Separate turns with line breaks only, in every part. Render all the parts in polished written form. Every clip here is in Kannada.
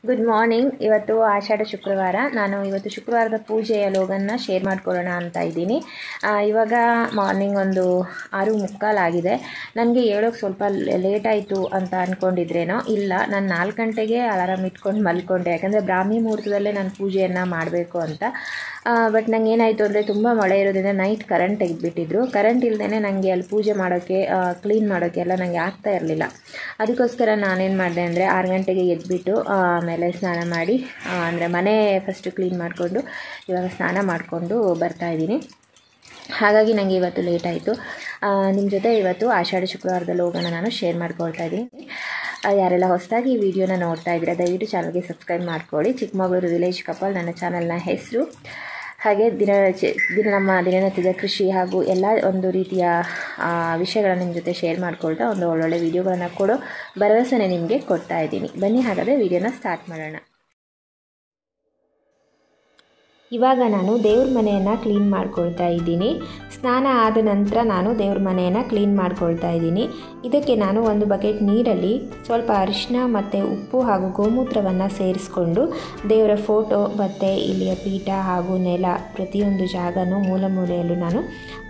Good morning. ಇವತ್ತು ಆಷಾಢ ಶುಕ್ರವಾರ. ನಾನು ಇವತ್ತು ಶುಕ್ರವಾರದ ಪೂಜೆಯ ಲೋಗನ್ನು ಶೇರ್ ಮಾಡ್ಕೊಳ್ಳೋಣ ಅಂತ ಇದ್ದೀನಿ. ಇವಾಗ ಮಾರ್ನಿಂಗ್ ಒಂದು 6:45 ಆಗಿದೆ. ನನಗೆ ಹೇಳೋಕ್ಕೆ ಸ್ವಲ್ಪ ಲೇಟ್ ಆಯಿತು ಅಂತ ಅಂದ್ಕೊಂಡಿದ್ರೇನೋ, ಇಲ್ಲ, ನಾನು 4 ಗಂಟೆಗೆ ಅಲಾರಾಮ್ ಇಟ್ಕೊಂಡು ಮಲ್ಕೊಂಡೆ. ಯಾಕಂದರೆ ಬ್ರಾಹ್ಮಿ ಮುಹೂರ್ತದಲ್ಲೇ ನಾನು ಪೂಜೆಯನ್ನು ಮಾಡಬೇಕು ಅಂತ. ಬಟ್ ನಂಗೆ ಏನಾಯಿತು ಅಂದರೆ ತುಂಬ ಮಳೆ ಇರೋದ್ರಿಂದ ನೈಟ್ ಕರೆಂಟ್ ತೆಗೆದುಬಿಟ್ಟಿದ್ರು. ಕರೆಂಟ್ ಇಲ್ಲದೇ ನನಗೆ ಅಲ್ಲಿ ಪೂಜೆ ಮಾಡೋಕ್ಕೆ, ಕ್ಲೀನ್ ಮಾಡೋಕ್ಕೆ ಎಲ್ಲ ನನಗೆ ಆಗ್ತಾ ಇರಲಿಲ್ಲ. ಅದಕ್ಕೋಸ್ಕರ ನಾನೇನು ಮಾಡಿದೆ ಅಂದರೆ 6 ಗಂಟೆಗೆ ಎದ್ಬಿಟ್ಟು ಆಮೇಲೆ ಸ್ನಾನ ಮಾಡಿ, ಅಂದರೆ ಮನೆ ಫಸ್ಟು ಕ್ಲೀನ್ ಮಾಡಿಕೊಂಡು ಇವಾಗ ಸ್ನಾನ ಮಾಡಿಕೊಂಡು ಬರ್ತಾಯಿದ್ದೀನಿ. ಹಾಗಾಗಿ ನನಗೆ ಇವತ್ತು ಲೇಟ್ ಆಯಿತು. ನಿಮ್ಮ ಜೊತೆ ಇವತ್ತು ಆಷಾಢ ಶುಕ್ರವಾರದ ಲೋಗನ ನಾನು ಶೇರ್ ಮಾಡ್ಕೊಳ್ತಾ ಇದ್ದೀನಿ. ಯಾರೆಲ್ಲ ಹೊಸದಾಗಿ ಈ ವಿಡಿಯೋನ ನೋಡ್ತಾ ಇದ್ದೀರಾ ದಯವಿಟ್ಟು ಚಾನಲ್ಗೆ ಸಬ್ಸ್ಕ್ರೈಬ್ ಮಾಡ್ಕೊಳ್ಳಿ. ಚಿಕ್ಕಮಗಳೂರು ವಿಲೇಜ್ ಕಪಲ್ ನನ್ನ ಚಾನಲ್ನ ಹೆಸರು. ಹಾಗೆ ನಮ್ಮ ದಿನನಿತ್ಯದ ಕೃಷಿ ಹಾಗೂ ಎಲ್ಲ ಒಂದು ರೀತಿಯ ವಿಷಯಗಳನ್ನು ನಿಮ್ಮ ಜೊತೆ ಶೇರ್ ಮಾಡ್ಕೊಳ್ತಾ ಒಂದು ಒಳ್ಳೊಳ್ಳೆ ವಿಡಿಯೋಗಳನ್ನು ಕೊಡೋ ಭರವಸೆನೇ ನಿಮಗೆ ಕೊಡ್ತಾ ಇದ್ದೀನಿ. ಬನ್ನಿ ಹಾಗಾದರೆ ವಿಡಿಯೋನ ಸ್ಟಾರ್ಟ್ ಮಾಡೋಣ. ಇವಾಗ ನಾನು ದೇವ್ರ ಮನೆಯನ್ನು ಕ್ಲೀನ್ ಮಾಡ್ಕೊಳ್ತಾ ಇದ್ದೀನಿ. ಸ್ನಾನ ಆದ ನಂತರ ನಾನು ದೇವ್ರ ಮನೆಯನ್ನು ಕ್ಲೀನ್ ಮಾಡ್ಕೊಳ್ತಾ ಇದ್ದೀನಿ. ಇದಕ್ಕೆ ನಾನು ಒಂದು ಬಕೆಟ್ ನೀರಲ್ಲಿ ಸ್ವಲ್ಪ ಅರಿಶಿನ ಮತ್ತು ಉಪ್ಪು ಹಾಗೂ ಗೋಮೂತ್ರವನ್ನು ಸೇರಿಸ್ಕೊಂಡು ದೇವರ ಫೋಟೋ ಮತ್ತು ಇಲ್ಲಿಯ ಪೀಠ ಹಾಗೂ ನೆಲ ಪ್ರತಿಯೊಂದು ಜಾಗನೂ ಮೂಲೆಯಲ್ಲೂ ನಾನು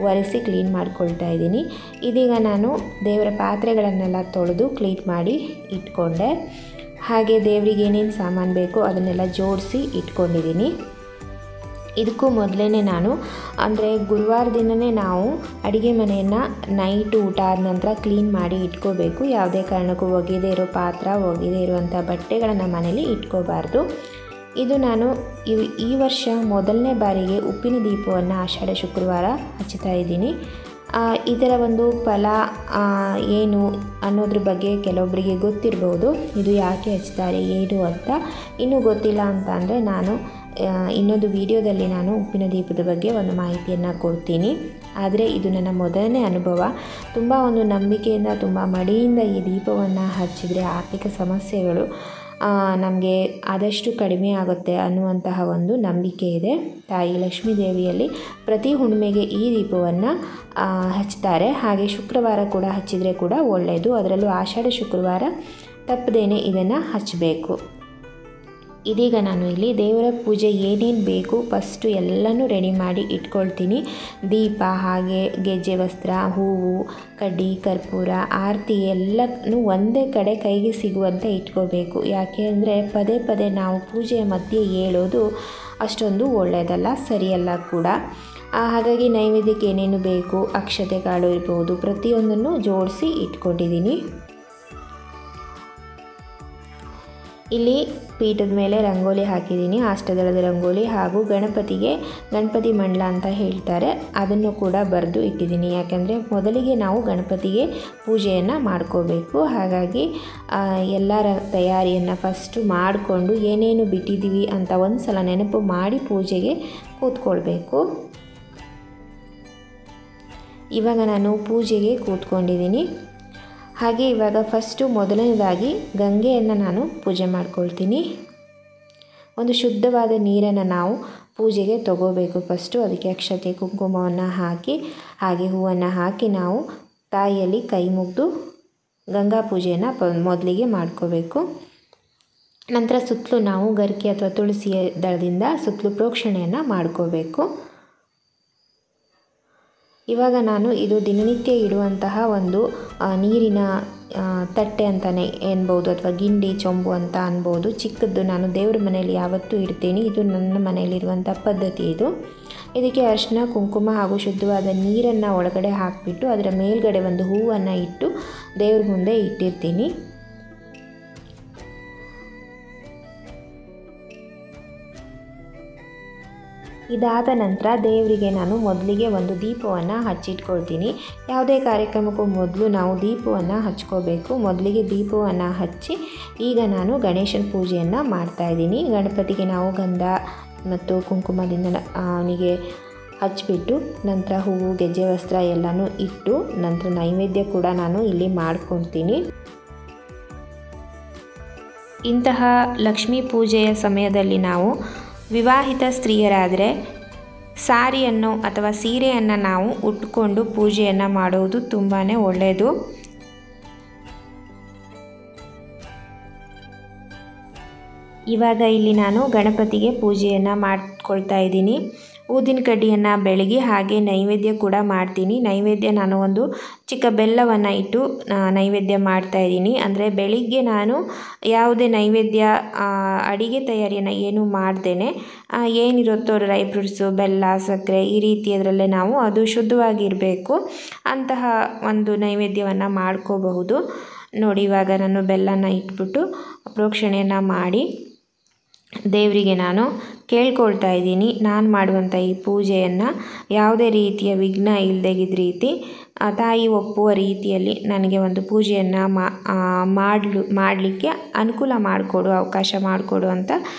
ಒರೆಸಿ ಕ್ಲೀನ್ ಮಾಡ್ಕೊಳ್ತಾ ಇದ್ದೀನಿ. ಇದೀಗ ನಾನು ದೇವರ ಪಾತ್ರೆಗಳನ್ನೆಲ್ಲ ತೊಳೆದು ಕ್ಲೀನ್ ಮಾಡಿ ಇಟ್ಕೊಂಡೆ. ಹಾಗೆ ದೇವರಿಗೆ ಏನೇನು ಸಾಮಾನು ಬೇಕೋ ಅದನ್ನೆಲ್ಲ ಜೋಡಿಸಿ ಇಟ್ಕೊಂಡಿದ್ದೀನಿ. ಇದಕ್ಕೂ ಮೊದಲೇ ನಾನು ಅಂದರೆ ಗುರುವಾರ ದಿನವೇ ನಾವು ಅಡುಗೆ ಮನೆಯನ್ನು ನೈಟ್ ಊಟ ಆದ ನಂತರ ಕ್ಲೀನ್ ಮಾಡಿ ಇಟ್ಕೋಬೇಕು. ಯಾವುದೇ ಕಾರಣಕ್ಕೂ ಒಗೆದೇ ಇರೋ ಪಾತ್ರ, ಒಗೆದೇ ಇರುವಂಥ ಬಟ್ಟೆಗಳನ್ನು ಮನೇಲಿ ಇಟ್ಕೋಬಾರ್ದು. ಇದು ನಾನು ಈ ವರ್ಷ ಮೊದಲನೇ ಬಾರಿಗೆ ಉಪ್ಪಿನ ದೀಪವನ್ನು ಆಷಾಢ ಶುಕ್ರವಾರ ಹಚ್ಚುತ್ತಾ ಇದ್ದೀನಿ. ಇದರ ಒಂದು ಫಲ ಏನು ಅನ್ನೋದ್ರ ಬಗ್ಗೆ ಕೆಲವೊಬ್ಬರಿಗೆ ಗೊತ್ತಿರ್ಬೋದು. ಇದು ಯಾಕೆ ಹಚ್ತಾರೆ ಏನು ಅಂತ ಇನ್ನೂ ಗೊತ್ತಿಲ್ಲ ಅಂತ ಅಂದರೆ ನಾನು ಇನ್ನೊಂದು ವಿಡಿಯೋದಲ್ಲಿ ನಾನು ಉಪ್ಪಿನ ದೀಪದ ಬಗ್ಗೆ ಒಂದು ಮಾಹಿತಿಯನ್ನು ಕೊಡ್ತೀನಿ. ಆದರೆ ಇದು ನನ್ನ ಮೊದಲನೇ ಅನುಭವ. ತುಂಬ ಒಂದು ನಂಬಿಕೆಯಿಂದ, ತುಂಬ ಮಡಿಯಿಂದ ಈ ದೀಪವನ್ನು ಹಚ್ಚಿದರೆ ಆರ್ಥಿಕ ಸಮಸ್ಯೆಗಳು ನಮಗೆ ಆದಷ್ಟು ಕಡಿಮೆ ಆಗುತ್ತೆ ಅನ್ನುವಂತಹ ಒಂದು ನಂಬಿಕೆ ಇದೆ. ತಾಯಿ ಲಕ್ಷ್ಮೀ ದೇವಿಯಲ್ಲಿ ಪ್ರತಿ ಹುಣ್ಣಿಮೆಗೆ ಈ ದೀಪವನ್ನು ಹಚ್ತಾರೆ. ಹಾಗೆ ಶುಕ್ರವಾರ ಕೂಡ ಹಚ್ಚಿದರೆ ಕೂಡ ಒಳ್ಳೆಯದು. ಅದರಲ್ಲೂ ಆಷಾಢ ಶುಕ್ರವಾರ ತಪ್ಪದೇನೆ ಇದನ್ನು ಹಚ್ಚಬೇಕು. ಇದೀಗ ನಾನು ಇಲ್ಲಿ ದೇವರ ಪೂಜೆ ಏನೇನು ಬೇಕು ಫಸ್ಟು ಎಲ್ಲನೂ ರೆಡಿ ಮಾಡಿ ಇಟ್ಕೊಳ್ತೀನಿ. ದೀಪ, ಹಾಗೆ ಗೆಜ್ಜೆ ವಸ್ತ್ರ, ಹೂವು, ಕಡ್ಡಿ, ಕರ್ಪೂರ, ಆರತಿ ಎಲ್ಲನೂ ಒಂದೇ ಕಡೆ ಕೈಗೆ ಸಿಗುವಂತೆ ಇಟ್ಕೋಬೇಕು. ಯಾಕೆ ಅಂದರೆ ಪದೇ ಪದೇ ನಾವು ಪೂಜೆಯ ಮಧ್ಯೆ ಹೇಳೋದು ಅಷ್ಟೊಂದು ಒಳ್ಳೆಯದಲ್ಲ, ಸರಿಯಲ್ಲ ಕೂಡ. ಹಾಗಾಗಿ ನೈವೇದ್ಯಕ್ಕೆ ಏನೇನು ಬೇಕು, ಅಕ್ಷತೆ ಕಾಳು ಇರ್ಬೋದು, ಪ್ರತಿಯೊಂದನ್ನು ಜೋಡಿಸಿ ಇಟ್ಕೊಂಡಿದ್ದೀನಿ. ಇಲ್ಲಿ ಪೀಠದ ಮೇಲೆ ರಂಗೋಲಿ ಹಾಕಿದ್ದೀನಿ, ಅಷ್ಟದಳದ ರಂಗೋಲಿ, ಹಾಗೂ ಗಣಪತಿ ಮಂಡಲ ಅಂತ ಹೇಳ್ತಾರೆ, ಅದನ್ನು ಕೂಡ ಬರೆದು ಇಟ್ಟಿದ್ದೀನಿ. ಯಾಕೆಂದರೆ ಮೊದಲಿಗೆ ನಾವು ಗಣಪತಿಗೆ ಪೂಜೆಯನ್ನು ಮಾಡ್ಕೋಬೇಕು. ಹಾಗಾಗಿ ಎಲ್ಲರ ತಯಾರಿಯನ್ನು ಫಸ್ಟು ಮಾಡಿಕೊಂಡು ಏನೇನು ಬಿಟ್ಟಿದ್ದೀವಿ ಅಂತ ಒಂದು ಸಲ ನೆನಪು ಮಾಡಿ ಪೂಜೆಗೆ ಕೂತ್ಕೊಳ್ಬೇಕು. ಇವಾಗ ನಾನು ಪೂಜೆಗೆ ಕೂತ್ಕೊಂಡಿದ್ದೀನಿ. ಹಾಗೆ ಇವಾಗ ಫಸ್ಟು ಮೊದಲನೇದಾಗಿ ಗಂಗೆಯನ್ನು ನಾನು ಪೂಜೆ ಮಾಡ್ಕೊಳ್ತೀನಿ. ಒಂದು ಶುದ್ಧವಾದ ನೀರನ್ನು ನಾವು ಪೂಜೆಗೆ ತಗೋಬೇಕು. ಫಸ್ಟು ಅದಕ್ಕೆ ಅಕ್ಷತೆ ಕುಂಕುಮವನ್ನು ಹಾಕಿ ಹಾಗೆ ಹೂವನ್ನು ಹಾಕಿ ನಾವು ತಾಯಿಯಲ್ಲಿ ಕೈ ಮುಗಿದು ಗಂಗಾ ಪೂಜೆಯನ್ನು ಮೊದಲಿಗೆ ಮಾಡ್ಕೋಬೇಕು. ನಂತರ ಸುತ್ತಲೂ ನಾವು ಗರಿಕೆ ಅಥವಾ ತುಳಸಿಯ ದಳದಿಂದ ಸುತ್ತಲೂ ಪ್ರೋಕ್ಷಣೆಯನ್ನು ಮಾಡ್ಕೋಬೇಕು. ಇವಾಗ ನಾನು ಇದು ದಿನನಿತ್ಯ ಇಡುವಂತಹ ಒಂದು ನೀರಿನ ತಟ್ಟೆ ಅಂತಲೇ ಅನ್ಬೋದು, ಅಥವಾ ಗಿಂಡಿ, ಚೊಂಬು ಅಂತ ಅನ್ಬೋದು. ಚಿಕ್ಕದ್ದು ನಾನು ದೇವ್ರ ಮನೆಯಲ್ಲಿ ಯಾವತ್ತೂ ಇಡ್ತೀನಿ. ಇದು ನನ್ನ ಮನೆಯಲ್ಲಿರುವಂಥ ಪದ್ಧತಿ. ಇದಕ್ಕೆ ಅರಿಶಿನ, ಕುಂಕುಮ ಹಾಗೂ ಶುದ್ಧವಾದ ನೀರನ್ನು ಒಳಗಡೆ ಹಾಕಿಬಿಟ್ಟು ಅದರ ಮೇಲ್ಗಡೆ ಒಂದು ಹೂವನ್ನು ಇಟ್ಟು ದೇವ್ರ ಮುಂದೆ ಇಟ್ಟಿರ್ತೀನಿ. ಇದಾದ ನಂತರ ದೇವರಿಗೆ ನಾನು ಮೊದಲಿಗೆ ಒಂದು ದೀಪವನ್ನು ಹಚ್ಚಿಟ್ಕೊಳ್ತೀನಿ. ಯಾವುದೇ ಕಾರ್ಯಕ್ರಮಕ್ಕೂ ಮೊದಲು ನಾವು ದೀಪವನ್ನು ಹಚ್ಕೋಬೇಕು. ಮೊದಲಿಗೆ ದೀಪವನ್ನು ಹಚ್ಚಿ ಈಗ ನಾನು ಗಣೇಶನ ಪೂಜೆಯನ್ನು ಮಾಡ್ತಾಯಿದ್ದೀನಿ. ಗಣಪತಿಗೆ ನಾವು ಗಂಧ ಮತ್ತು ಕುಂಕುಮದಿಂದ ಅವನಿಗೆ ಹಚ್ಚಿಬಿಟ್ಟು ನಂತರ ಹೂವು, ಗೆಜ್ಜೆ ವಸ್ತ್ರ ಎಲ್ಲನೂ ಇಟ್ಟು ನಂತರ ನೈವೇದ್ಯ ಕೂಡ ನಾನು ಇಲ್ಲಿ ಮಾಡ್ಕೊಳ್ತೀನಿ. ಇಂತಹ ಲಕ್ಷ್ಮೀ ಪೂಜೆಯ ಸಮಯದಲ್ಲಿ ನಾವು ವಿವಾಹಿತ ಸ್ತ್ರೀಯರಾದರೆ ಸಾರಿಯನ್ನು ಅಥವಾ ಸೀರೆಯನ್ನು ನಾವು ಉಟ್ಕೊಂಡು ಪೂಜೆಯನ್ನು ಮಾಡೋದು ತುಂಬಾ ಒಳ್ಳೆಯದು. ಇವಾಗ ಇಲ್ಲಿ ನಾನು ಗಣಪತಿಗೆ ಪೂಜೆಯನ್ನು ಮಾಡ್ಕೊಳ್ತಾ ಇದ್ದೀನಿ. ಊದಿನ ಕಡ್ಡಿಯನ್ನು ಬೆಳಗ್ಗೆ ಹಾಗೆ ನೈವೇದ್ಯ ಕೂಡ ಮಾಡ್ತೀನಿ. ನೈವೇದ್ಯ ನಾನು ಒಂದು ಚಿಕ್ಕ ಬೆಲ್ಲವನ್ನು ಇಟ್ಟು ನೈವೇದ್ಯ ಮಾಡ್ತಾಯಿದ್ದೀನಿ. ಅಂದರೆ ಬೆಳಿಗ್ಗೆ ನಾನು ಯಾವುದೇ ನೈವೇದ್ಯ ಅಡಿಗೆ ತಯಾರಿಯನ್ನು ಏನು ಮಾಡ್ದೇನೆ ಏನಿರುತ್ತೋ ಡ್ರೈ ಫ್ರೂಟ್ಸು, ಬೆಲ್ಲ, ಸಕ್ಕರೆ ಈ ರೀತಿಯದರಲ್ಲೇ ನಾವು ಅದು ಶುದ್ಧವಾಗಿರಬೇಕು ಅಂತಹ ಒಂದು ನೈವೇದ್ಯವನ್ನು ಮಾಡ್ಕೋಬಹುದು. ನೋಡಿ, ಇವಾಗ ನಾನು ಬೆಲ್ಲನ ಇಟ್ಬಿಟ್ಟು ಪ್ರೋಕ್ಷಣೆಯನ್ನು ಮಾಡಿ ದೇವರಿಗೆ ನಾನು ಕೇಳ್ಕೊಳ್ತಾ ಇದ್ದೀನಿ. ನಾನು ಮಾಡುವಂಥ ಈ ಪೂಜೆಯನ್ನು ಯಾವುದೇ ರೀತಿಯ ವಿಘ್ನ ಇಲ್ಲದೆಗಿದ್ದ ರೀತಿ ತಾಯಿ ಒಪ್ಪುವ ರೀತಿಯಲ್ಲಿ ನನಗೆ ಒಂದು ಪೂಜೆಯನ್ನು ಮಾಡಲಿಕ್ಕೆ ಅನುಕೂಲ ಮಾಡಿಕೊಡು, ಅವಕಾಶ ಮಾಡಿಕೊಡು ಅಂತ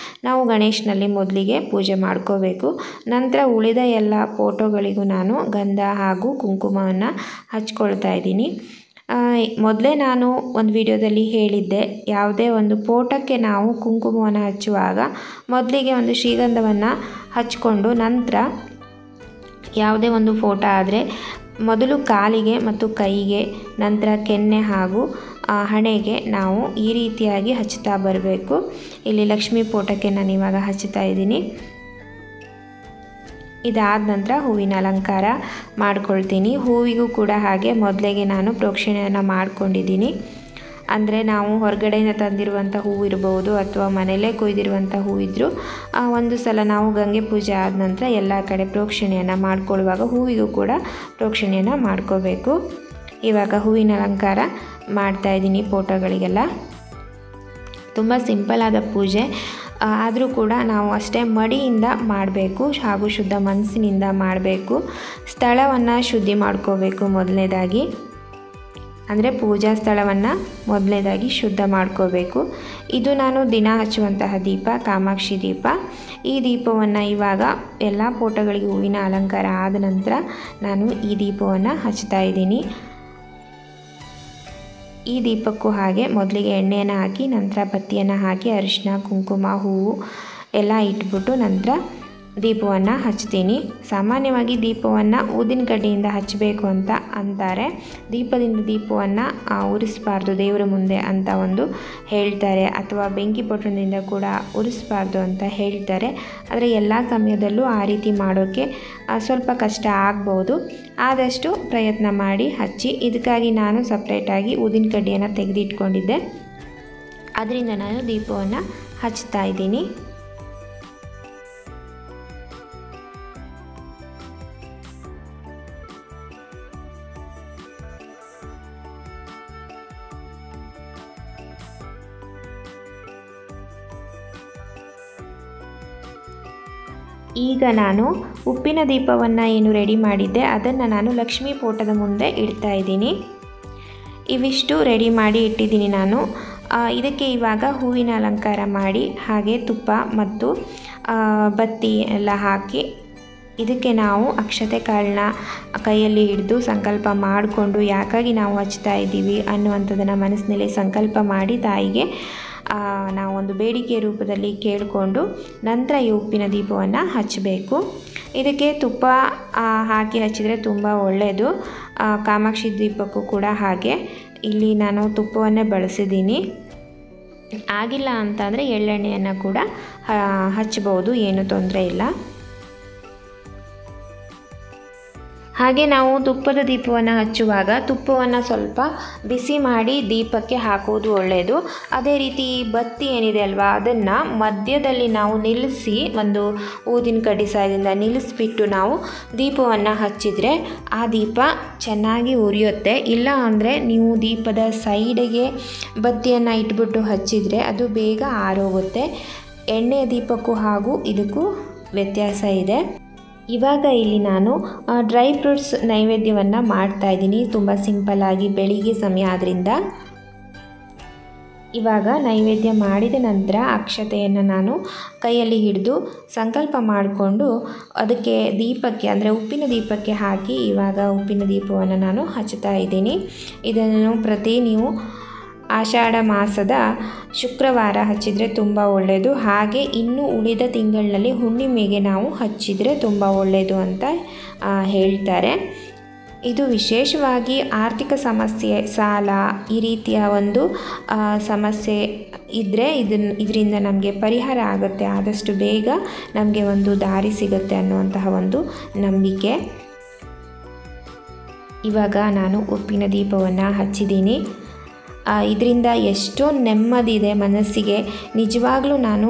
ನಾವು ಗಣೇಶನಲ್ಲಿ ಮೊದಲಿಗೆ ಪೂಜೆ ಮಾಡ್ಕೋಬೇಕು. ನಂತರ ಉಳಿದ ಎಲ್ಲ ಫೋಟೋಗಳಿಗೂ ನಾನು ಗಂಧ ಹಾಗೂ ಕುಂಕುಮವನ್ನು ಹಚ್ಕೊಳ್ತಾ ಇದ್ದೀನಿ. ಮೊದಲೇ ನಾನು ಒಂದು ವಿಡಿಯೋದಲ್ಲಿ ಹೇಳಿದ್ದೆ, ಯಾವುದೇ ಒಂದು ಫೋಟೋಕ್ಕೆ ನಾವು ಕುಂಕುಮವನ್ನು ಹಚ್ಚುವಾಗ ಮೊದಲಿಗೆ ಒಂದು ಶ್ರೀಗಂಧವನ್ನು ಹಚ್ಕೊಂಡು ನಂತರ ಯಾವುದೇ ಒಂದು ಫೋಟೋ ಆದರೆ ಮೊದಲು ಕಾಲಿಗೆ ಮತ್ತು ಕೈಗೆ, ನಂತರ ಕೆನ್ನೆ ಹಾಗೂ ಹಣೆಗೆ ನಾವು ಈ ರೀತಿಯಾಗಿ ಹಚ್ಚುತ್ತಾ ಬರಬೇಕು. ಇಲ್ಲಿ ಲಕ್ಷ್ಮೀ ಫೋಟೋಕ್ಕೆ ನಾನು ಇವಾಗ ಹಚ್ಚುತ್ತಾ ಇದ್ದೀನಿ. ಇದಾದ ನಂತರ ಹೂವಿನ ಅಲಂಕಾರ ಮಾಡ್ಕೊಳ್ತೀನಿ. ಹೂವಿಗೂ ಕೂಡ ಹಾಗೆ ಮೊದಲಿಗೆ ನಾನು ಪ್ರೋಕ್ಷಣೆಯನ್ನು ಮಾಡ್ಕೊಂಡಿದ್ದೀನಿ. ಅಂದರೆ ನಾವು ಹೊರಗಡೆಯಿಂದ ತಂದಿರುವಂಥ ಹೂವು ಇರ್ಬೋದು ಅಥವಾ ಮನೆಯಲ್ಲೇ ಕೊಯ್ದಿರುವಂಥ ಹೂವಿದ್ರೂ ಒಂದು ಸಲ ನಾವು ಗಂಗೆ ಪೂಜೆ ಆದ ನಂತರ ಎಲ್ಲ ಕಡೆ ಪ್ರೋಕ್ಷಣೆಯನ್ನು ಮಾಡ್ಕೊಳ್ಳುವಾಗ ಹೂವಿಗೂ ಕೂಡ ಪ್ರೋಕ್ಷಣೆಯನ್ನು ಮಾಡ್ಕೋಬೇಕು. ಇವಾಗ ಹೂವಿನ ಅಲಂಕಾರ ಮಾಡ್ತಾಯಿದ್ದೀನಿ ಫೋಟೋಗಳಿಗೆಲ್ಲ. ತುಂಬ ಸಿಂಪಲ್ ಆದ ಪೂಜೆ, ಆದರೂ ಕೂಡ ನಾವು ಅಷ್ಟೇ ಮಡಿಯಿಂದ ಮಾಡಬೇಕು ಹಾಗೂ ಶುದ್ಧ ಮನಸ್ಸಿನಿಂದ ಮಾಡಬೇಕು. ಸ್ಥಳವನ್ನು ಶುದ್ಧಿ ಮಾಡ್ಕೋಬೇಕು ಮೊದಲನೇದಾಗಿ. ಅಂದರೆ ಪೂಜಾ ಸ್ಥಳವನ್ನು ಮೊದಲನೇದಾಗಿ ಶುದ್ಧ ಮಾಡ್ಕೋಬೇಕು. ಇದು ನಾನು ದಿನ ಹಚ್ಚುವಂತಹ ದೀಪ, ಕಾಮಾಕ್ಷಿ ದೀಪ. ಈ ದೀಪವನ್ನು ಇವಾಗ ಎಲ್ಲ ಫೋಟೋಗಳಿಗೆ ಹೂವಿನ ಅಲಂಕಾರ ಆದ ನಂತರ ನಾನು ಈ ದೀಪವನ್ನು ಹಚ್ತಾ ಇದ್ದೀನಿ. ಈ ದೀಪಕ್ಕೂ ಹಾಗೆ ಮೊದಲಿಗೆ ಎಣ್ಣೆಯನ್ನು ಹಾಕಿ ನಂತರ ಬತ್ತಿಯನ್ನು ಹಾಕಿ ಅರಿಶಿನ, ಕುಂಕುಮ, ಹೂವು ಎಲ್ಲ ಇಟ್ಬಿಟ್ಟು ನಂತರ ದೀಪವನ್ನು ಹಚ್ತೀನಿ. ಸಾಮಾನ್ಯವಾಗಿ ದೀಪವನ್ನು ಊದಿನ ಕಡ್ಡಿಯಿಂದ ಹಚ್ಚಬೇಕು ಅಂತ ಅಂತಾರೆ. ದೀಪದಿಂದ ದೀಪವನ್ನು ಉರಿಸಬಾರ್ದು ದೇವರ ಮುಂದೆ ಅಂತ ಒಂದು ಹೇಳ್ತಾರೆ, ಅಥವಾ ಬೆಂಕಿ ಪೊಟ್ಟಣದಿಂದ ಕೂಡ ಉರಿಸಬಾರ್ದು ಅಂತ ಹೇಳ್ತಾರೆ. ಆದರೆ ಎಲ್ಲ ಸಮಯದಲ್ಲೂ ಆ ರೀತಿ ಮಾಡೋಕ್ಕೆ ಸ್ವಲ್ಪ ಕಷ್ಟ ಆಗ್ಬೋದು. ಆದಷ್ಟು ಪ್ರಯತ್ನ ಮಾಡಿ ಹಚ್ಚಿ. ಇದಕ್ಕಾಗಿ ನಾನು ಸಪ್ರೇಟಾಗಿ ಊದಿನ ಕಡ್ಡಿಯನ್ನು ತೆಗೆದಿಟ್ಕೊಂಡಿದ್ದೆ, ಅದರಿಂದ ನಾನು ದೀಪವನ್ನು ಹಚ್ತಾ ಇದ್ದೀನಿ. ಈಗ ನಾನು ಉಪ್ಪಿನ ದೀಪವನ್ನು ಏನು ರೆಡಿ ಮಾಡಿದ್ದೆ ಅದನ್ನು ನಾನು ಲಕ್ಷ್ಮೀ ಫೋಟೋದ ಮುಂದೆ ಇಡ್ತಾ ಇದ್ದೀನಿ. ಇವಿಷ್ಟು ರೆಡಿ ಮಾಡಿ ಇಟ್ಟಿದ್ದೀನಿ ನಾನು. ಇದಕ್ಕೆ ಇವಾಗ ಹೂವಿನ ಅಲಂಕಾರ ಮಾಡಿ ಹಾಗೆ ತುಪ್ಪ ಮತ್ತು ಬತ್ತಿ ಎಲ್ಲ ಹಾಕಿ ಇದಕ್ಕೆ ನಾವು ಅಕ್ಷತೆ ಕಾಳನ್ನ ಕೈಯಲ್ಲಿ ಹಿಡಿದು ಸಂಕಲ್ಪ ಮಾಡಿಕೊಂಡು ಯಾಕಾಗಿ ನಾವು ಹಚ್ತಾ ಇದ್ದೀವಿ ಅನ್ನುವಂಥದ್ದನ್ನು ಮನಸ್ಸಿನಲ್ಲಿ ಸಂಕಲ್ಪ ಮಾಡಿ ತಾಯಿಗೆ ನಾವೊಂದು ಬೇಡಿಕೆ ರೂಪದಲ್ಲಿ ಕೇಳಿಕೊಂಡು ನಂತರ ಈ ಉಪ್ಪಿನ ದೀಪವನ್ನು ಹಚ್ಚಬೇಕು. ಇದಕ್ಕೆ ತುಪ್ಪ ಹಾಕಿ ಹಚ್ಚಿದರೆ ತುಂಬ ಒಳ್ಳೆಯದು. ಕಾಮಾಕ್ಷಿ ದೀಪಕ್ಕೂ ಕೂಡ ಹಾಗೆ ಇಲ್ಲಿ ನಾನು ತುಪ್ಪವನ್ನೇ ಬಳಸಿದ್ದೀನಿ. ಆಗಿಲ್ಲ ಅಂತಂದರೆ ಎಳ್ಳೆಣ್ಣೆಯನ್ನು ಕೂಡ ಹಚ್ಚಬಹುದು, ಏನೂ ತೊಂದರೆ ಇಲ್ಲ. ಹಾಗೆ ನಾವು ತುಪ್ಪದ ದೀಪವನ್ನು ಹಚ್ಚುವಾಗ ತುಪ್ಪವನ್ನು ಸ್ವಲ್ಪ ಬಿಸಿ ಮಾಡಿ ದೀಪಕ್ಕೆ ಹಾಕೋದು ಒಳ್ಳೆಯದು. ಅದೇ ರೀತಿ ಬತ್ತಿ ಏನಿದೆ ಅಲ್ವಾ, ಅದನ್ನು ಮಧ್ಯದಲ್ಲಿ ನಾವು ನಿಲ್ಲಿಸಿ ಒಂದು ಊದಿನ ಕಡ್ಡಿ ಸಹಾಯದಿಂದ ನಿಲ್ಲಿಸ್ಬಿಟ್ಟು ನಾವು ದೀಪವನ್ನು ಹಚ್ಚಿದರೆ ಆ ದೀಪ ಚೆನ್ನಾಗಿ ಉರಿಯುತ್ತೆ. ಇಲ್ಲ ಅಂದರೆ ನೀವು ದೀಪದ ಸೈಡಿಗೆ ಬತ್ತಿಯನ್ನು ಇಟ್ಬಿಟ್ಟು ಹಚ್ಚಿದರೆ ಅದು ಬೇಗ ಆರೋಗುತ್ತೆ. ಎಣ್ಣೆಯ ದೀಪಕ್ಕೂ ಹಾಗೂ ಇದಕ್ಕೂ ವ್ಯತ್ಯಾಸ ಇದೆ. ಇವಾಗ ಇಲ್ಲಿ ನಾನು ಡ್ರೈ ಫ್ರೂಟ್ಸ್ ನೈವೇದ್ಯವನ್ನು ಮಾಡ್ತಾಯಿದ್ದೀನಿ. ತುಂಬ ಸಿಂಪಲ್ಲಾಗಿ ಬೆಳಿಗ್ಗೆ ಸಮಯ ಆದ್ದರಿಂದ. ಇವಾಗ ನೈವೇದ್ಯ ಮಾಡಿದ ನಂತರ ಅಕ್ಷತೆಯನ್ನು ನಾನು ಕೈಯಲ್ಲಿ ಹಿಡಿದು ಸಂಕಲ್ಪ ಮಾಡಿಕೊಂಡು ಅದಕ್ಕೆ ದೀಪಕ್ಕೆ ಅಂದರೆ ಉಪ್ಪಿನ ದೀಪಕ್ಕೆ ಹಾಕಿ ಇವಾಗ ಉಪ್ಪಿನ ದೀಪವನ್ನು ನಾನು ಹಚ್ಚುತ್ತಾ ಇದ್ದೀನಿ. ಇದನ್ನು ನೀವು ಆಷಾಢ ಮಾಸದ ಶುಕ್ರವಾರ ಹಚ್ಚಿದರೆ ತುಂಬ ಒಳ್ಳೆಯದು. ಹಾಗೆ ಇನ್ನು ಉಳಿದ ತಿಂಗಳಿನಲ್ಲಿ ಹುಣ್ಣಿಮೆಗೆ ನಾವು ಹಚ್ಚಿದರೆ ತುಂಬ ಒಳ್ಳೆಯದು ಅಂತ ಹೇಳ್ತಾರೆ. ಇದು ವಿಶೇಷವಾಗಿ ಆರ್ಥಿಕ ಸಮಸ್ಯೆ, ಸಾಲ ಈ ರೀತಿಯ ಒಂದು ಸಮಸ್ಯೆ ಇದ್ದರೆ ಇದರಿಂದ ನಮಗೆ ಪರಿಹಾರ ಆಗುತ್ತೆ, ಆದಷ್ಟು ಬೇಗ ನಮಗೆ ಒಂದು ದಾರಿ ಸಿಗುತ್ತೆ ಅನ್ನುವಂತಹ ಒಂದು ನಂಬಿಕೆ. ಇವಾಗ ನಾನು ಉಪ್ಪಿನ ದೀಪವನ್ನು ಹಚ್ಚಿದ್ದೀನಿ. ಇದರಿಂದ ಎಷ್ಟೋ ನೆಮ್ಮದಿ ಇದೆ ಮನಸ್ಸಿಗೆ. ನಿಜವಾಗ್ಲೂ ನಾನು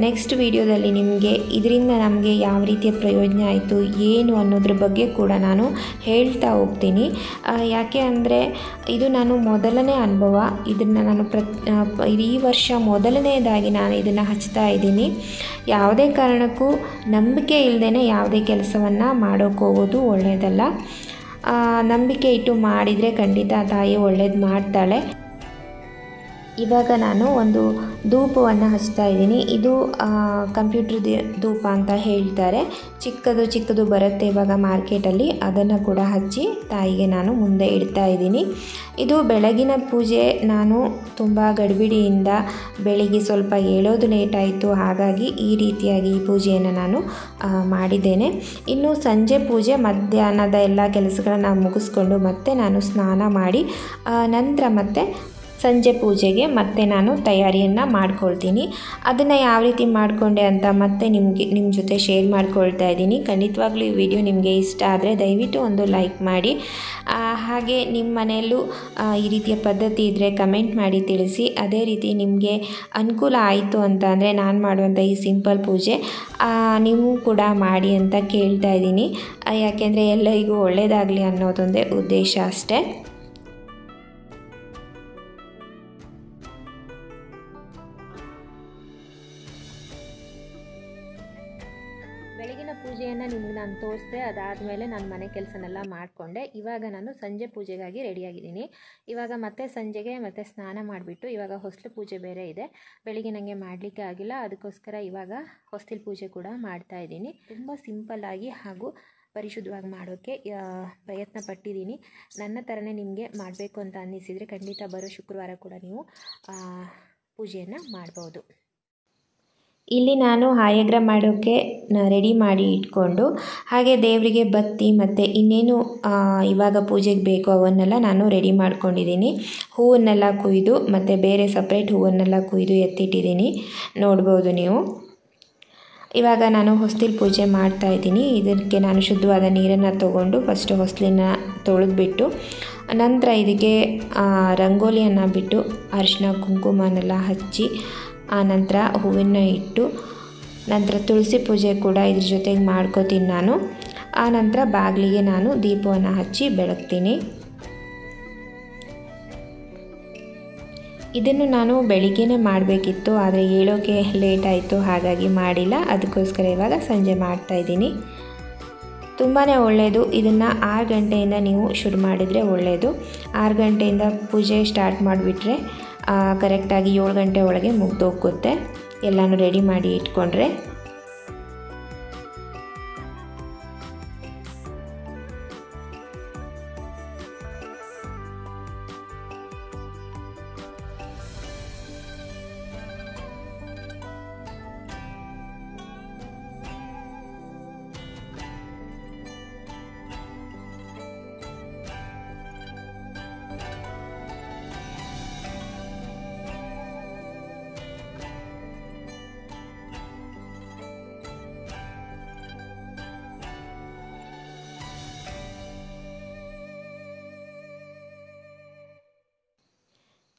ನೆಕ್ಸ್ಟ್ ವಿಡಿಯೋದಲ್ಲಿ ನಿಮಗೆ ಇದರಿಂದ ನಮಗೆ ಯಾವ ರೀತಿಯ ಪ್ರಯೋಜನ ಆಯಿತು ಏನು ಅನ್ನೋದ್ರ ಬಗ್ಗೆ ಕೂಡ ನಾನು ಹೇಳ್ತಾ ಹೋಗ್ತೀನಿ. ಯಾಕೆ ಅಂದರೆ ಇದು ನಾನು ಮೊದಲನೇ ಅನುಭವ. ಇದನ್ನು ನಾನು ಈ ವರ್ಷ ಮೊದಲನೇದಾಗಿ ನಾನು ಇದನ್ನು ಹಚ್ತಾ ಇದ್ದೀನಿ. ಯಾವುದೇ ಕಾರಣಕ್ಕೂ ನಂಬಿಕೆ ಇಲ್ಲದೇ ಯಾವುದೇ ಕೆಲಸವನ್ನು ಮಾಡೋಕ್ಕೆ ಹೋಗೋದು ಒಳ್ಳೆಯದಲ್ಲ. ನಂಬಿಕೆ ಇಟ್ಟು ಮಾಡಿದರೆ ಖಂಡಿತ ತಾಯಿ ಒಳ್ಳೇದು ಮಾಡ್ತಾಳೆ. ಇವಾಗ ನಾನು ಒಂದು ಧೂಪವನ್ನು ಹಚ್ತಾ ಇದ್ದೀನಿ. ಇದು ಕಂಪ್ಯೂಟರ್ ಧೂಪ ಅಂತ ಹೇಳ್ತಾರೆ. ಚಿಕ್ಕದು ಬರುತ್ತೆ ಇವಾಗ ಮಾರ್ಕೆಟಲ್ಲಿ, ಅದನ್ನು ಕೂಡ ಹಚ್ಚಿ ತಾಯಿಗೆ ನಾನು ಮುಂದೆ ಇಡ್ತಾ ಇದ್ದೀನಿ. ಇದು ಬೆಳಗಿನ ಪೂಜೆ. ನಾನು ತುಂಬ ಗಡಿಬಿಡಿಯಿಂದ ಬೆಳಿಗ್ಗೆ ಸ್ವಲ್ಪ ಏಳೋದು ಲೇಟ್ ಆಯಿತು, ಹಾಗಾಗಿ ಈ ರೀತಿಯಾಗಿ ಈ ಪೂಜೆಯನ್ನು ನಾನು ಮಾಡಿದ್ದೇನೆ. ಇನ್ನು ಸಂಜೆ ಪೂಜೆ, ಮಧ್ಯಾಹ್ನದ ಎಲ್ಲ ಕೆಲಸಗಳನ್ನು ಮುಗಿಸ್ಕೊಂಡು ಮತ್ತೆ ನಾನು ಸ್ನಾನ ಮಾಡಿ ನಂತರ ಮತ್ತೆ ಸಂಜೆ ಪೂಜೆಗೆ ಮತ್ತೆ ನಾನು ತಯಾರಿಯನ್ನು ಮಾಡ್ಕೊಳ್ತೀನಿ. ಅದನ್ನು ಯಾವ ರೀತಿ ಮಾಡಿಕೊಂಡೆ ಅಂತ ಮತ್ತೆ ನಿಮ್ಮ ಜೊತೆ ಶೇರ್ ಮಾಡ್ಕೊಳ್ತಾ ಇದ್ದೀನಿ. ಖಂಡಿತವಾಗ್ಲೂ ಈ ವಿಡಿಯೋ ನಿಮಗೆ ಇಷ್ಟ ಆದರೆ ದಯವಿಟ್ಟು ಒಂದು ಲೈಕ್ ಮಾಡಿ. ಹಾಗೆ ನಿಮ್ಮ ಮನೆಯಲ್ಲೂ ಈ ರೀತಿಯ ಪದ್ಧತಿ ಇದ್ದರೆ ಕಮೆಂಟ್ ಮಾಡಿ ತಿಳಿಸಿ. ಅದೇ ರೀತಿ ನಿಮಗೆ ಅನುಕೂಲ ಆಯಿತು ಅಂತ ಅಂದರೆ ನಾನು ಮಾಡುವಂಥ ಈ ಸಿಂಪಲ್ ಪೂಜೆ ನೀವು ಕೂಡ ಮಾಡಿ ಅಂತ ಕೇಳ್ತಾ ಇದ್ದೀನಿ. ಯಾಕೆಂದರೆ ಎಲ್ಲರಿಗೂ ಒಳ್ಳೆಯದಾಗಲಿ ಅನ್ನೋದೊಂದೇ ಉದ್ದೇಶ ಅಷ್ಟೇ. ಬೆಳಗಿನ ಪೂಜೆಯನ್ನು ನಿಮಗೆ ನಾನು ತೋರಿಸಿದೆ. ಅದಾದಮೇಲೆ ನಾನು ಮನೆ ಕೆಲಸನೆಲ್ಲ ಮಾಡಿಕೊಂಡೆ. ಇವಾಗ ನಾನು ಸಂಜೆ ಪೂಜೆಗಾಗಿ ರೆಡಿಯಾಗಿದ್ದೀನಿ. ಇವಾಗ ಮತ್ತೆ ಸಂಜೆಗೆ ಮತ್ತೆ ಸ್ನಾನ ಮಾಡಿಬಿಟ್ಟು ಇವಾಗ ಹೊಸ್ಲು ಪೂಜೆ ಬೇರೆ ಇದೆ. ಬೆಳಿಗ್ಗೆ ನನಗೆ ಮಾಡಲಿಕ್ಕೆ ಆಗಿಲ್ಲ, ಅದಕ್ಕೋಸ್ಕರ ಇವಾಗ ಹೊಸ್ತಿಲು ಪೂಜೆ ಕೂಡ ಮಾಡ್ತಾ ಇದ್ದೀನಿ. ತುಂಬ ಸಿಂಪಲ್ಲಾಗಿ ಹಾಗೂ ಪರಿಶುದ್ಧವಾಗಿ ಮಾಡೋಕ್ಕೆ ಪ್ರಯತ್ನ ಪಟ್ಟಿದ್ದೀನಿ. ನನ್ನ ಥರನೇ ನಿಮಗೆ ಮಾಡಬೇಕು ಅಂತ ಅನ್ನಿಸಿದರೆ ಖಂಡಿತ ಬರೋ ಶುಕ್ರವಾರ ಕೂಡ ನೀವು ಪೂಜೆಯನ್ನು ಮಾಡ್ಬೋದು. ಇಲ್ಲಿ ನಾನು ಹಾಯಗ್ರ ಮಾಡೋಕ್ಕೆ ರೆಡಿ ಮಾಡಿ ಇಟ್ಕೊಂಡು, ಹಾಗೆ ದೇವರಿಗೆ ಬತ್ತಿ ಮತ್ತು ಇನ್ನೇನು ಇವಾಗ ಪೂಜೆಗೆ ಬೇಕು ಅವನ್ನೆಲ್ಲ ನಾನು ರೆಡಿ ಮಾಡ್ಕೊಂಡಿದ್ದೀನಿ. ಹೂವನ್ನೆಲ್ಲ ಕುಯ್ದು ಮತ್ತು ಬೇರೆ ಸಪ್ರೇಟ್ ಹೂವನ್ನೆಲ್ಲ ಕುಯ್ದು ಎತ್ತಿಟ್ಟಿದ್ದೀನಿ, ನೋಡ್ಬೋದು ನೀವು. ಇವಾಗ ನಾನು ಹೊಸ್ತಿಲು ಪೂಜೆ ಮಾಡ್ತಾಯಿದ್ದೀನಿ. ಇದಕ್ಕೆ ನಾನು ಶುದ್ಧವಾದ ನೀರನ್ನು ತೊಗೊಂಡು ಫಸ್ಟು ಹೊಸ್ಲನ್ನ ತೊಳೆದ್ಬಿಟ್ಟು ನಂತರ ಇದಕ್ಕೆ ರಂಗೋಲಿಯನ್ನು ಬಿಟ್ಟು ಅರಿಶಿನ ಕುಂಕುಮನೆಲ್ಲ ಹಚ್ಚಿ ಆನಂತರ ಹೂವನ್ನು ಇಟ್ಟು ನಂತರ ತುಳಸಿ ಪೂಜೆ ಕೂಡ ಇದ್ರ ಜೊತೆಗೆ ಮಾಡ್ಕೋತೀನಿ ನಾನು. ಆನಂತರ ಬಾಗಿಲಿಗೆ ನಾನು ದೀಪವನ್ನು ಹಚ್ಚಿ ಬೆಳಗ್ತೀನಿ. ಇದನ್ನು ನಾನು ಬೆಳಿಗ್ಗೆನೇ ಮಾಡಬೇಕಿತ್ತು, ಆದರೆ ಹೇಳೋಕ್ಕೆ ಲೇಟ್ ಆಯಿತು, ಹಾಗಾಗಿ ಮಾಡಿಲ್ಲ. ಅದಕ್ಕೋಸ್ಕರ ಇವಾಗ ಸಂಜೆ ಮಾಡ್ತಾಯಿದ್ದೀನಿ. ತುಂಬಾ ಒಳ್ಳೆಯದು. ಇದನ್ನು 6 ಗಂಟೆಯಿಂದ ನೀವು ಶುರು ಮಾಡಿದರೆ ಒಳ್ಳೆಯದು. 6 ಗಂಟೆಯಿಂದ ಪೂಜೆ ಸ್ಟಾರ್ಟ್ ಮಾಡಿಬಿಟ್ರೆ ಕರೆಕ್ಟಾಗಿ 7 ಗಂಟೆ ಒಳಗೆ ಮುಗ್ದೋಗುತ್ತೆ. ಎಲ್ಲನೂ ರೆಡಿ ಮಾಡಿ ಇಟ್ಕೊಂಡ್ರೆ.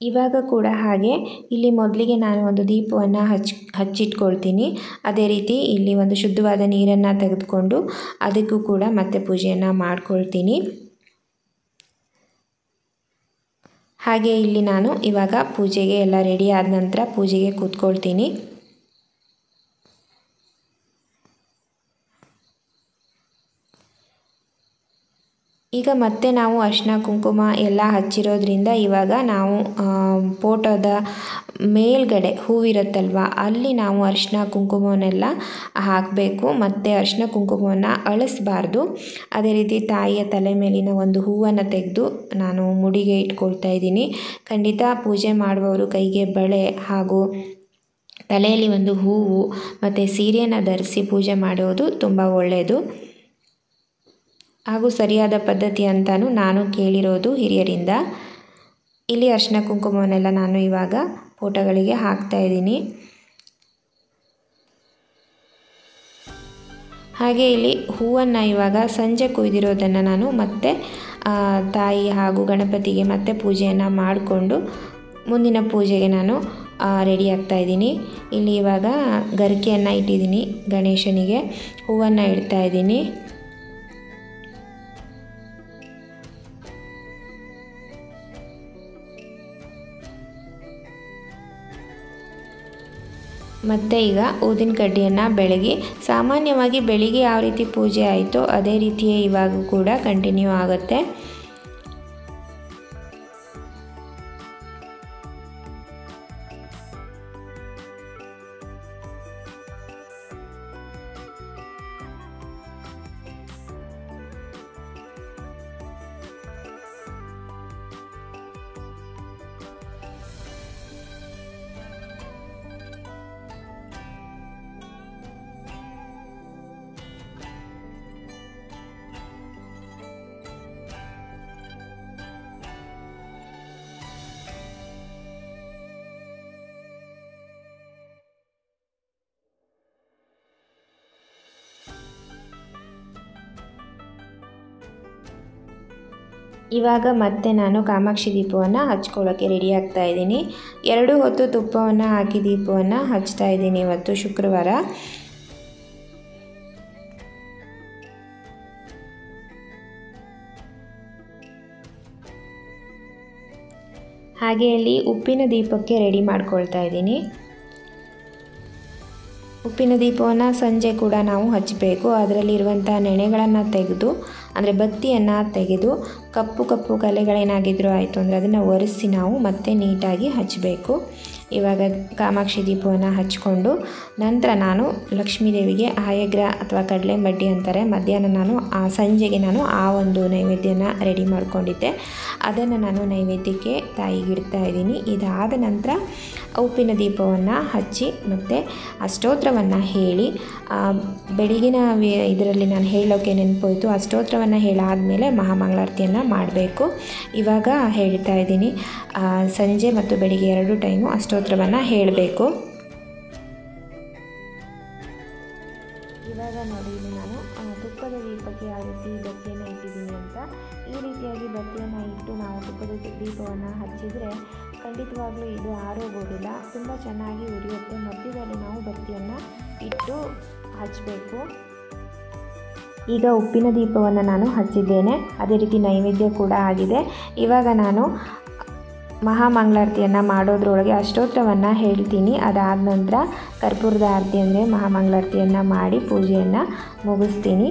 ಇವಾಗ ಕೂಡ ಹಾಗೆ ಇಲ್ಲಿ ಮೊದಲಿಗೆ ನಾನು ಒಂದು ದೀಪವನ್ನು ಹಚ್ಚಿಟ್ಕೊಳ್ತೀನಿ. ಅದೇ ರೀತಿ ಇಲ್ಲಿ ಒಂದು ಶುದ್ಧವಾದ ನೀರನ್ನು ತೆಗೆದುಕೊಂಡು ಅದಕ್ಕೂ ಕೂಡ ಮತ್ತೆ ಪೂಜೆಯನ್ನು ಮಾಡ್ಕೊಳ್ತೀನಿ. ಹಾಗೆ ಇಲ್ಲಿ ನಾನು ಇವಾಗ ಪೂಜೆಗೆ ಎಲ್ಲ ರೆಡಿ ಆದ ನಂತರ ಪೂಜೆಗೆ ಕೂತ್ಕೊಳ್ತೀನಿ. ಈಗ ಮತ್ತೆ ನಾವು ಅರಿಶಿನ ಕುಂಕುಮ ಎಲ್ಲ ಹಚ್ಚಿರೋದ್ರಿಂದ ಇವಾಗ ನಾವು ಫೋಟೋದ ಮೇಲ್ಗಡೆ ಹೂವಿರುತ್ತಲ್ವ ಅಲ್ಲಿ ನಾವು ಅರಿಶಿನ ಕುಂಕುಮವನ್ನೆಲ್ಲ ಹಾಕಬೇಕು. ಮತ್ತು ಅರಿಶಿನ ಕುಂಕುಮವನ್ನು ಅಳಿಸ್ಬಾರ್ದು. ಅದೇ ರೀತಿ ತಾಯಿಯ ತಲೆ ಮೇಲಿನ ಒಂದು ಹೂವನ್ನು ತೆಗೆದು ನಾನು ಮುಡಿಗೆ ಇಟ್ಕೊಳ್ತಾ ಇದ್ದೀನಿ. ಖಂಡಿತ ಪೂಜೆ ಮಾಡುವವರು ಕೈಗೆ ಬಳೆ ಹಾಗೂ ತಲೆಯಲ್ಲಿ ಒಂದು ಹೂವು ಮತ್ತು ಸೀರೆಯನ್ನು ಧರಿಸಿ ಪೂಜೆ ಮಾಡೋದು ತುಂಬ ಒಳ್ಳೆಯದು. ಹಾಗೂ ಸರಿಯಾದ ಪದ್ಧತಿ ಅಂತಲೂ ನಾನು ಕೇಳಿರೋದು ಹಿರಿಯರಿಂದ. ಇಲ್ಲಿ ಅರಿಶಿನ ಕುಂಕುಮವನ್ನೆಲ್ಲ ನಾನು ಇವಾಗ ಫೋಟೋಗಳಿಗೆ ಹಾಕ್ತಾಯಿದ್ದೀನಿ. ಹಾಗೆ ಇಲ್ಲಿ ಹೂವನ್ನು ಇವಾಗ ಸಂಜೆ ಕೊಯ್ದಿರೋದನ್ನು ನಾನು ಮತ್ತೆ ತಾಯಿ ಹಾಗೂ ಗಣಪತಿಗೆ ಮತ್ತೆ ಪೂಜೆಯನ್ನು ಮಾಡಿಕೊಂಡು ಮುಂದಿನ ಪೂಜೆಗೆ ನಾನು ರೆಡಿ ಆಗ್ತಾಯಿದ್ದೀನಿ. ಇಲ್ಲಿ ಇವಾಗ ಗರಿಕೆಯನ್ನು ಇಟ್ಟಿದ್ದೀನಿ, ಗಣೇಶನಿಗೆ ಹೂವನ್ನು ಇಡ್ತಾಯಿದ್ದೀನಿ. ಮತ್ತು ಈಗ ಊದಿನ ಕಡ್ಡಿಯನ್ನು ಬೆಳಗ್ಗೆ ಸಾಮಾನ್ಯವಾಗಿ ಬೆಳಿಗ್ಗೆ ಯಾವ ರೀತಿ ಪೂಜೆ ಆಯಿತೋ ಅದೇ ರೀತಿಯೇ ಇವಾಗ ಕೂಡ ಕಂಟಿನ್ಯೂ ಆಗುತ್ತೆ. ಇವಾಗ ಮತ್ತೆ ನಾನು ಕಾಮಾಕ್ಷಿ ದೀಪವನ್ನು ಹಚ್ಕೊಳ್ಳೋಕ್ಕೆ ರೆಡಿ ಆಗ್ತಾ ಇದ್ದೀನಿ. 2 ಹೊತ್ತು ತುಪ್ಪವನ್ನು ಹಾಕಿ ದೀಪವನ್ನು ಹಚ್ತಾ ಇದ್ದೀನಿ ಇವತ್ತು ಶುಕ್ರವಾರ. ಹಾಗೆ ಇಲ್ಲಿ ಉಪ್ಪಿನ ದೀಪಕ್ಕೆ ರೆಡಿ ಮಾಡ್ಕೊಳ್ತಾ ಇದ್ದೀನಿ. ಉಪ್ಪಿನ ದೀಪವನ್ನು ಸಂಜೆ ಕೂಡ ನಾವು ಹಚ್ಚಬೇಕು. ಅದರಲ್ಲಿರುವಂಥ ನೆನೆಗಳನ್ನು ತೆಗೆದು ಅಂದರೆ ಬತ್ತಿಯನ್ನು ತೆಗೆದು ಕಪ್ಪು ಕಲೆಗಳೇನಾಗಿದ್ರೂ ಆಯಿತು ಅಂದರೆ ಅದನ್ನು ಒರೆಸಿ ನಾವು ಮತ್ತೆ ನೀಟಾಗಿ ಹಚ್ಚಬೇಕು. ಇವಾಗ ಕಾಮಾಕ್ಷಿ ದೀಪವನ್ನು ಹಚ್ಕೊಂಡು ನಂತರ ನಾನು ಲಕ್ಷ್ಮೀ ದೇವಿಗೆ ಆಯಗ್ರ ಅಥವಾ ಕಡಲೆ ಮಡ್ಡಿ ಅಂತಾರೆ, ಮಧ್ಯಾಹ್ನ ಸಂಜೆಗೆ ನಾನು ಆ ಒಂದು ನೈವೇದ್ಯನ ರೆಡಿ ಮಾಡ್ಕೊಂಡಿದ್ದೆ. ಅದನ್ನು ನಾನು ನೈವೇದ್ಯಕ್ಕೆ ತಾಯಿಗೆ ಇಡ್ತಾ ಇದ್ದೀನಿ. ಇದಾದ ನಂತರ ಉಪ್ಪಿನ ದೀಪವನ್ನು ಹಚ್ಚಿ ಮತ್ತು ಅಷ್ಟೋತ್ರವನ್ನು ಹೇಳಿ ಬೆಳಗಿನ ಇದರಲ್ಲಿ ನಾನು ಹೇಳೋಕ್ಕೆ ನೆನಪೋಯಿತು. ಅಷ್ಟೋತ್ರವನ್ನು ಹೇಳಾದಮೇಲೆ ಮಹಾಮಂಗಳಾರತಿಯನ್ನು ಮಾಡಬೇಕು. ಇವಾಗ ಹೇಳ್ತಾ ಇದ್ದೀನಿ, ಸಂಜೆ ಮತ್ತು ಬೆಳಿಗ್ಗೆ 2 ಟೈಮು ಅಷ್ಟೋತ್ರವನ್ನು ಹೇಳಬೇಕು. ಇವಾಗ ನೋಡಿ ಇಲ್ಲಿ ನಾನು ತುಪ್ಪದ ದೀಪಕ್ಕೆ ಯಾವ ರೀತಿ ಬತ್ತಿಯನ್ನು ಇಟ್ಟಿದ್ದೀನಿ ಅಂತ. ಈ ರೀತಿಯಾಗಿ ಬತ್ತಿಯನ್ನು ಇಟ್ಟು ನಾವು ತುಪ್ಪದ ದೀಪವನ್ನು ಹಚ್ಚಿದರೆ ಖಂಡಿತವಾಗ್ಲೂ ಇದು ಆರೋಗೋದಿಲ್ಲ, ತುಂಬ ಚೆನ್ನಾಗಿ ಉರಿಯುತ್ತೆ. ಮಧ್ಯದಲ್ಲಿ ನಾವು ಬತ್ತಿಯನ್ನು ಇಟ್ಟು ಹಚ್ಚಬೇಕು. ಈಗ ಉಪ್ಪಿನ ದೀಪವನ್ನು ನಾನು ಹಚ್ಚಿದ್ದೇನೆ, ಅದೇ ರೀತಿ ನೈವೇದ್ಯ ಕೂಡ ಆಗಿದೆ. ಇವಾಗ ನಾನು ಮಹಾಮಂಗಳಾರತಿಯನ್ನು ಮಾಡೋದ್ರೊಳಗೆ ಅಷ್ಟೋತ್ರವನ್ನು ಹೇಳ್ತೀನಿ. ಅದಾದ ನಂತರ ಕರ್ಪೂರದ ಆರತಿ ಅಂದರೆ ಮಹಾಮಂಗಳಾರತಿಯನ್ನು ಮಾಡಿ ಪೂಜೆಯನ್ನು ಮುಗಿಸ್ತೀನಿ.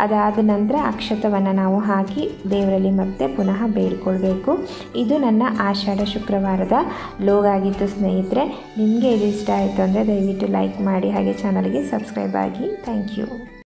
ಅದಾದ ನಂತರ ಅಕ್ಷತವನ್ನು ನಾವು ಹಾಕಿ ದೇವರಲ್ಲಿ ಮತ್ತೆ ಪುನಃ ಬೇಡ್ಕೊಳ್ಬೇಕು. ಇದು ನನ್ನ ಆಷಾಢ ಶುಕ್ರವಾರದ ಲೋಗ್ ಆಗಿತ್ತು ಸ್ನೇಹಿತರೆ. ನಿಮಗೆ ಇದು ಇಷ್ಟ ಆಯಿತು ಅಂದರೆ ದಯವಿಟ್ಟು ಲೈಕ್ ಮಾಡಿ, ಹಾಗೆ ಚಾನಲ್ಗೆ ಸಬ್ಸ್ಕ್ರೈಬ್ ಆಗಿ. Thank you.